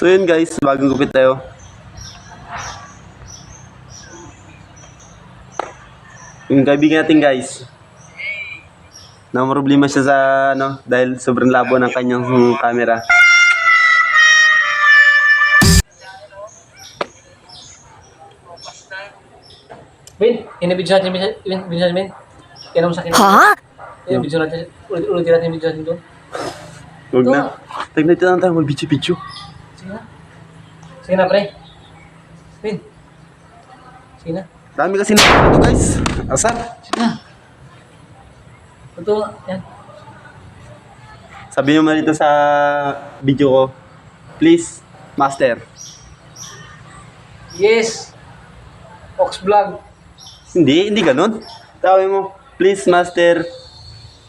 So yun guys, bagong gupit tayo. Yung kaibigan natin guys, na problema siya sa dahil sobrang labo ng kanyang camera. Bin, inibidyo natin, Bin. Kaya naman sa akin. Ha? Inibidyo natin, ulitin natin yung video natin doon. Huwag na. Tignan natin tayo mag-video-video. Sige na. Sige na, pre. Bin. Sige na. Dami kasi na ito guys. Asar. Sige na. Ito, yan. Sabi nyo man dito sa video ko, please, master. Yes. Ox Vlog. Hindi ganun. Sabi mo, please master,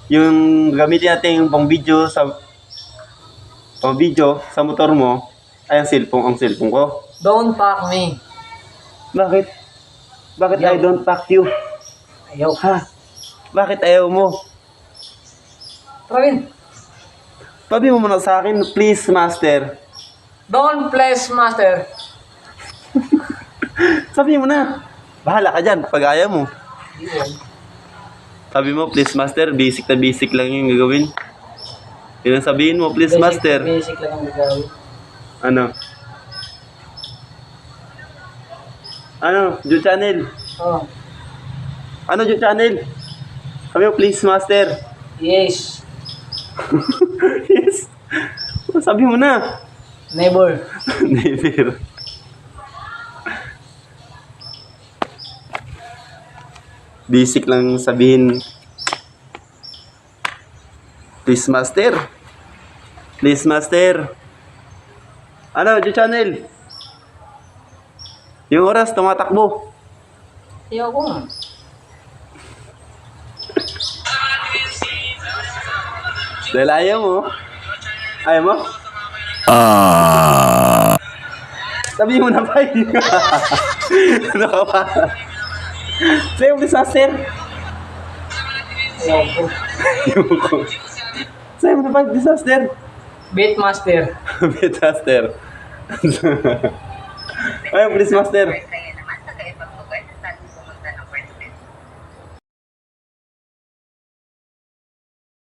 yung gamitin natin yung pang video sa motor mo ay ang cellphone ko. Don't pack me. Bakit? Bakit Ayaw. I don't pack you? Ayaw. Ha? Bakit ayaw mo? Tara, Bin. Sabi mo muna sa akin, please master. Don't place master. Sabi mo na. Bahala ka dyan pag ayaw mo. Sabi mo, please master, basic na basic lang yung gagawin. Yun ang sabihin mo, please master. Basic lang ang gagawin. Ano, Joe Channel? Oh. Ano, Joe Channel? Sabi mo, please master. Yes. Yes. Sabi mo na. Neighbor. Never. Basic lang sabihin. Please master. Please master. Ano, Joe Channel? Yung oras, tumatakbo. Ayaw ko nga. Dahil ayaw mo. Ayaw mo? Sabi mo na ba? Ano ka ba? Sa'yo, please master. Ayaw ko. Sa'yo mo na ba, please master? Beat master. Please master. Ayaw, please master.